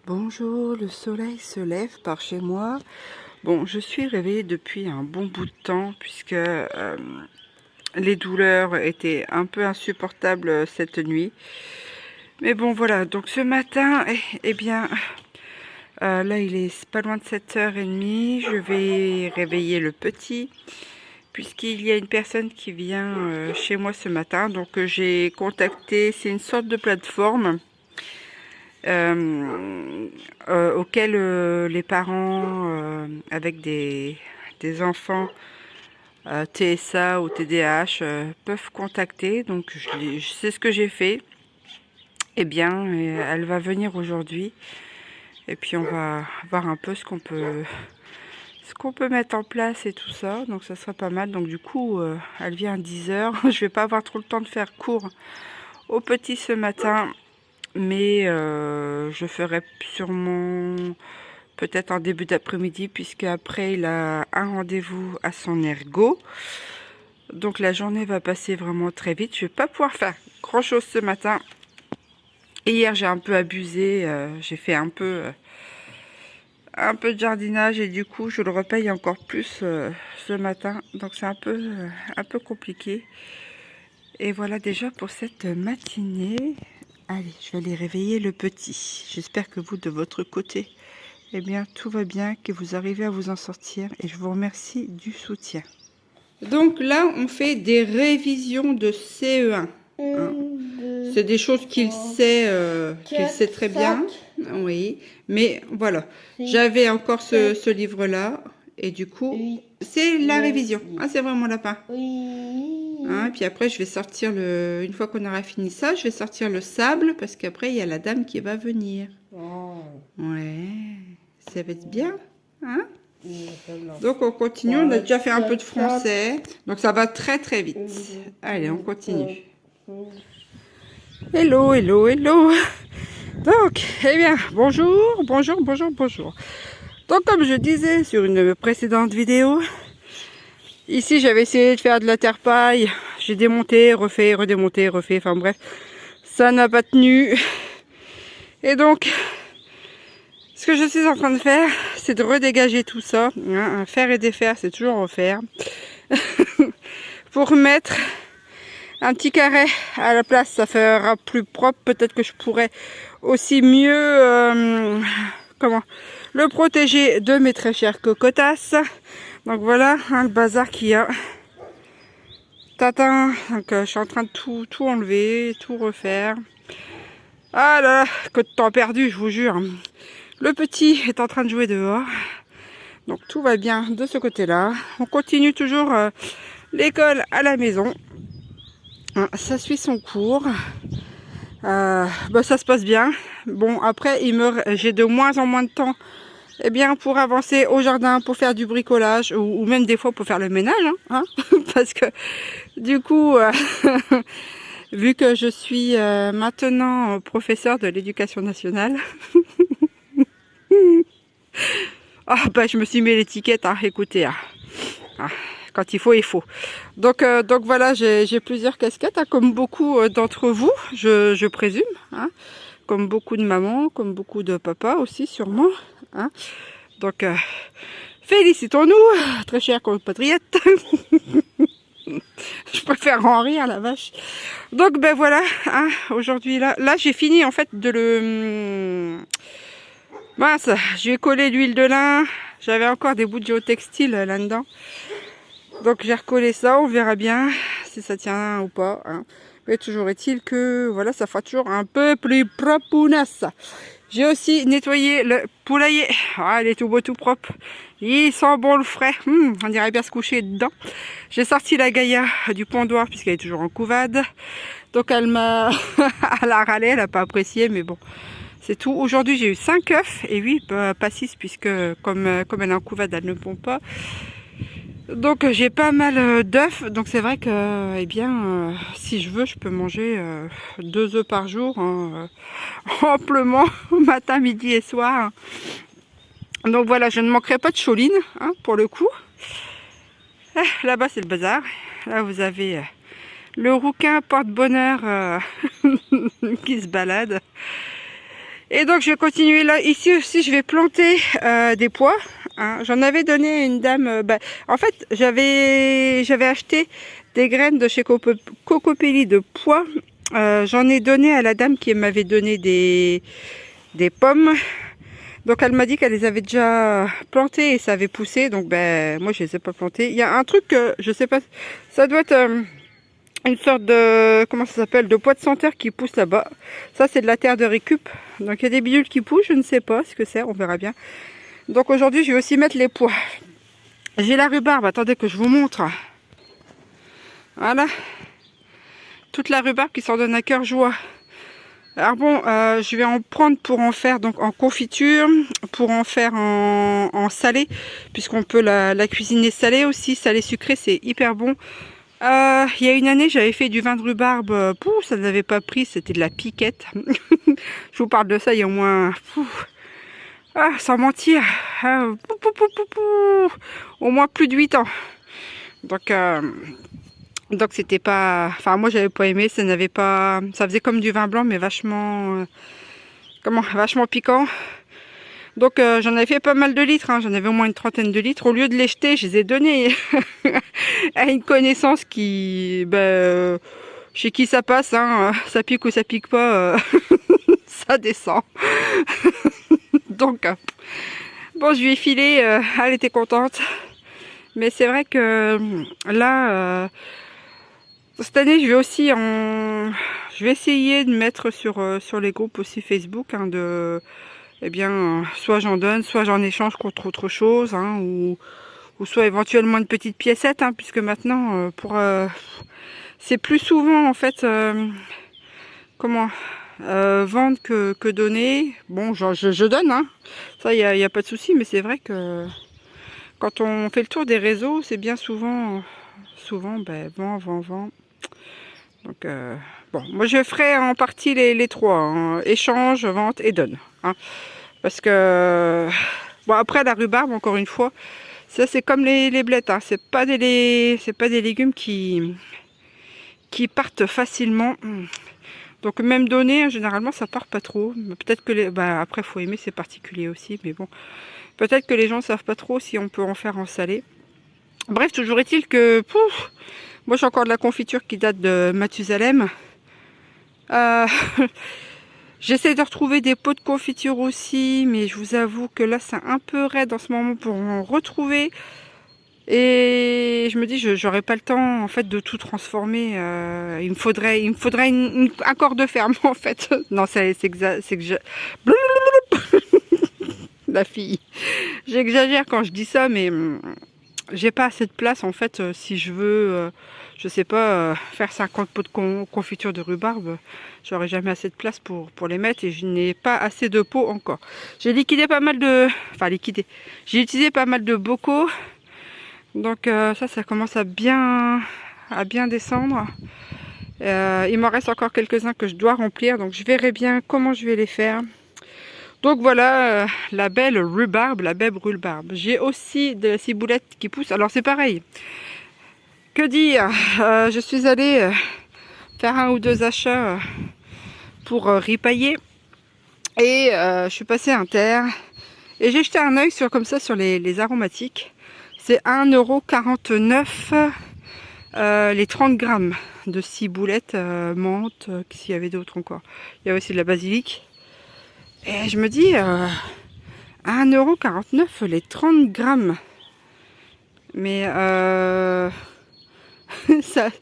Bonjour, le soleil se lève par chez moi. Bon, je suis réveillée depuis un bon bout de temps puisque les douleurs étaient un peu insupportables cette nuit. Mais bon, voilà, donc ce matin, bien, là il est pas loin de 7h30. Je vais réveiller le petit puisqu'il y a une personne qui vient chez moi ce matin. Donc j'ai contacté, c'est une sorte de plateforme auquel les parents avec des enfants TSA ou TDAH peuvent contacter. Donc je sais ce que j'ai fait. Eh bien, elle va venir aujourd'hui. Et puis on va voir un peu ce qu'on peut mettre en place et tout ça. Donc ça sera pas mal. Donc du coup, elle vient à 10h. Je vais pas avoir trop le temps de faire cours au petit ce matin. Mais je ferai sûrement peut-être en début d'après-midi, puisque après il a un rendez-vous à son ergo. Donc la journée va passer vraiment très vite. Je vais pas pouvoir faire grand chose ce matin. Et hier j'ai un peu abusé, j'ai fait un peu de jardinage et du coup je le repaye encore plus ce matin. Donc c'est un peu compliqué. Et voilà déjà pour cette matinée. Allez, je vais aller réveiller le petit. J'espère que vous, de votre côté, eh bien, tout va bien, que vous arrivez à vous en sortir. Et je vous remercie du soutien. Donc là, on fait des révisions de CE1. Hein. C'est des choses qu'il sait très bien. Oui, mais voilà. J'avais encore ce livre-là. Et du coup, c'est la révision. Ah, c'est vraiment lapin. Hein, puis après, je vais sortir une fois qu'on aura fini ça, je vais sortir le sable parce qu'après, il y a la dame qui va venir. Ouais, ça va être bien. Hein? Donc, on continue. On a déjà fait un peu de français. Donc, ça va très, très vite. Allez, on continue. Hello, hello, hello. Donc, eh bien, bonjour, bonjour, bonjour, bonjour. Donc, comme je disais sur une précédente vidéo, ici, j'avais essayé de faire de la terre-paille. J'ai démonté, refait, redémonté, refait, enfin bref, ça n'a pas tenu. Et donc, ce que je suis en train de faire, c'est de redégager tout ça. Hein, faire et défaire, c'est toujours refaire. Pour mettre un petit carré à la place, ça fera plus propre. Peut-être que je pourrais aussi mieux le protéger de mes très chères cocotasses. Donc voilà hein, le bazar qu'il y a. Tatin, donc je suis en train de tout enlever, tout refaire. Ah là, que de temps perdu, je vous jure. Le petit est en train de jouer dehors. Donc tout va bien de ce côté-là. On continue toujours l'école à la maison. Ça suit son cours. Ça se passe bien. Bon, après, j'ai de moins en moins de temps pour avancer au jardin, pour faire du bricolage, ou même des fois pour faire le ménage, hein, parce que du coup, vu que je suis maintenant professeur de l'éducation nationale, je me suis mis l'étiquette, écoutez, quand il faut, il faut. Donc voilà, j'ai plusieurs casquettes, comme beaucoup d'entre vous, je présume, comme beaucoup de mamans, comme beaucoup de papas aussi, sûrement. Donc, félicitons-nous, très chers compatriotes. Je préfère en rire, la vache. Donc, voilà, aujourd'hui, là j'ai fini, en fait, de le... Mince, j'ai collé l'huile de lin. J'avais encore des bouts de géotextile là-dedans. Donc, j'ai recollé ça, on verra bien si ça tient ou pas. Mais toujours est-il que, voilà, ça fera toujours un peu plus propre. J'ai aussi nettoyé le poulailler. Il est tout beau, tout propre. Il sent bon le frais. On dirait bien se coucher dedans. J'ai sorti la Gaïa du pondoir puisqu'elle est toujours en couvade. Donc elle m'a elle a râlé, elle n'a pas apprécié, mais bon, c'est tout. Aujourd'hui j'ai eu 5 œufs et 8, pas 6 puisque comme elle est en couvade, elle ne pond pas. Donc j'ai pas mal d'œufs, donc c'est vrai que si je veux je peux manger 2 œufs par jour amplement matin, midi et soir. Donc voilà, je ne manquerai pas de choline pour le coup. Là-bas c'est le bazar. Là vous avez le rouquin porte-bonheur qui se balade. Et donc je vais continuer là. Ici aussi je vais planter des pois. Hein. J'en avais donné à une dame. En fait j'avais acheté des graines de chez Cocopelli de pois. J'en ai donné à la dame qui m'avait donné des pommes. Donc elle m'a dit qu'elle les avait déjà plantées et ça avait poussé. Donc moi je les ai pas plantées. Il y a un truc que je sais pas. Ça doit être une sorte de, comment ça s'appelle, de pois de senteur qui pousse là-bas. Ça c'est de la terre de récup. Donc il y a des bidules qui poussent, je ne sais pas ce que c'est, on verra bien. Donc aujourd'hui je vais aussi mettre les pois. J'ai la rhubarbe, attendez que je vous montre. Voilà. Toute la rhubarbe qui s'en donne à cœur joie. Alors bon, je vais en prendre pour en faire donc en confiture, pour en faire en salé, puisqu'on peut la cuisiner salée aussi, salé sucré, c'est hyper bon. Il y a une année, j'avais fait du vin de rhubarbe, ça n'avait pas pris, c'était de la piquette. Je vous parle de ça il y a au moins, sans mentir, au moins plus de 8 ans. Donc c'était pas, enfin moi j'avais pas aimé, ça n'avait pas, ça faisait comme du vin blanc mais vachement, vachement piquant. Donc j'en avais fait pas mal de litres, hein. J'en avais au moins une trentaine de litres. Au lieu de les jeter, je les ai donnés à une connaissance qui, chez qui ça passe, hein. Ça pique ou ça pique pas, ça descend. Donc bon, je lui ai filé, elle était contente. Mais c'est vrai que là, cette année, je vais aussi je vais essayer de mettre sur les groupes aussi Facebook, hein, soit j'en donne, soit j'en échange contre autre chose, hein, ou soit éventuellement une petite piécette, hein, puisque maintenant, c'est plus souvent en fait, vendre que donner. Bon, je donne, hein, ça, il y a pas de souci, mais c'est vrai que quand on fait le tour des réseaux, c'est bien souvent, vend. Donc, bon, moi je ferai en partie les trois, hein, échange, vente et donne. Hein, parce que, bon, après la rhubarbe, encore une fois, ça c'est comme les blettes, hein, c'est pas des légumes qui partent facilement. Donc même donner, généralement ça part pas trop. Peut-être que après faut aimer, c'est particulier aussi, mais bon, peut-être que les gens savent pas trop si on peut en faire en salé. Bref, toujours est-il que, moi j'ai encore de la confiture qui date de Mathusalem. J'essaie de retrouver des pots de confiture aussi, mais je vous avoue que là c'est un peu raide en ce moment pour en retrouver. Et je me dis, j'aurais pas le temps en fait de tout transformer. Il me faudrait un corps de ferme en fait. Non, c'est que je... La fille. J'exagère quand je dis ça, mais j'ai pas assez de place en fait. Si je veux, je sais pas, faire 50 pots de confiture de rhubarbe, j'aurai jamais assez de place pour les mettre et je n'ai pas assez de pots encore. J'ai liquidé pas mal de, j'ai utilisé pas mal de bocaux. Donc ça commence à bien descendre. Il m'en reste encore quelques-uns que je dois remplir, donc je verrai bien comment je vais les faire. Donc voilà, la belle rhubarbe. J'ai aussi de la ciboulette qui pousse. Alors c'est pareil. Que dire, je suis allée faire un ou deux achats pour ripailler. Et je suis passée à Inter. Et j'ai jeté un œil sur les aromatiques. C'est 1,49 € les 30 grammes de ciboulette, menthe, s'il y avait d'autres encore. Il y a aussi de la basilic. Et je me dis, 1,49 € les 30 grammes. Mais ça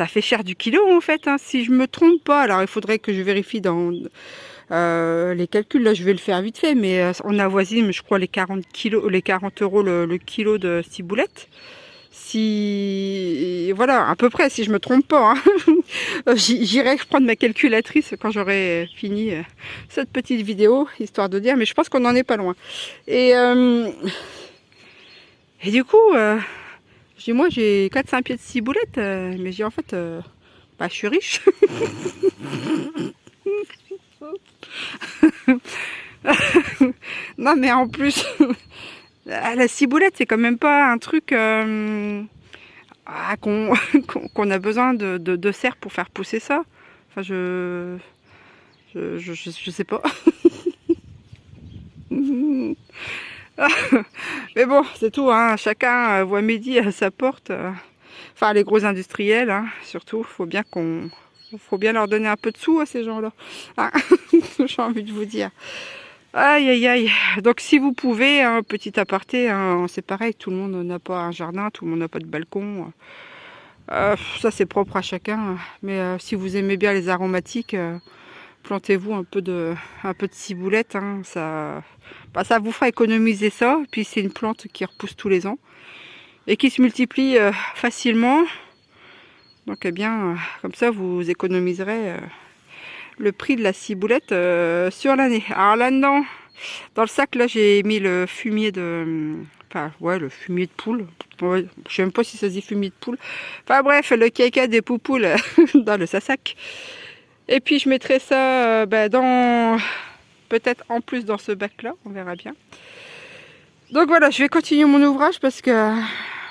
fait cher du kilo en fait, hein, si je me trompe pas. Alors il faudrait que je vérifie dans les calculs. Là je vais le faire vite fait, mais on avoisine, je crois, les 40 € le kilo de ciboulette. Si voilà, à peu près, si je me trompe pas, hein. J'irai prendre ma calculatrice quand j'aurai fini cette petite vidéo, histoire de dire, mais je pense qu'on n'en est pas loin. Et du coup, je dis, moi j'ai 4-5 pieds de ciboulette, mais j'ai en fait, je suis riche. Non mais en plus, la ciboulette c'est quand même pas un truc qu'on a besoin de serre pour faire pousser ça. Enfin je sais pas. Mais bon, c'est tout, hein. Chacun voit midi à sa porte. Enfin, les gros industriels, hein, surtout. Faut bien leur donner un peu de sous à ces gens-là. Hein. J'ai envie de vous dire. Aïe, aïe, aïe. Donc, si vous pouvez, hein, petit aparté, hein, c'est pareil. Tout le monde n'a pas un jardin, tout le monde n'a pas de balcon. Ça, c'est propre à chacun. Mais si vous aimez bien les aromatiques, plantez-vous un peu de ciboulette. Hein, ça vous fera économiser ça. Puis, c'est une plante qui repousse tous les ans et qui se multiplie facilement. Donc, eh bien, comme ça, vous économiserez le prix de la ciboulette sur l'année. Alors là-dedans, dans le sac, là, j'ai mis le fumier de... Enfin, ouais, le fumier de poule. Ouais, je sais même pas si ça se dit fumier de poule. Enfin bref, le caca des poupoules dans le sac. Et puis, je mettrai ça dans... Peut-être en plus dans ce bac-là, on verra bien. Donc voilà, je vais continuer mon ouvrage parce que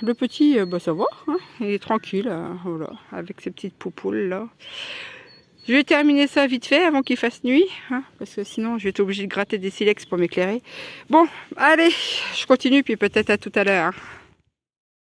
le petit, ça va, hein, il est tranquille, voilà, avec ses petites poupoules là. Je vais terminer ça vite fait avant qu'il fasse nuit, hein, parce que sinon je vais être obligée de gratter des silex pour m'éclairer. Bon, allez, je continue puis peut-être à tout à l'heure.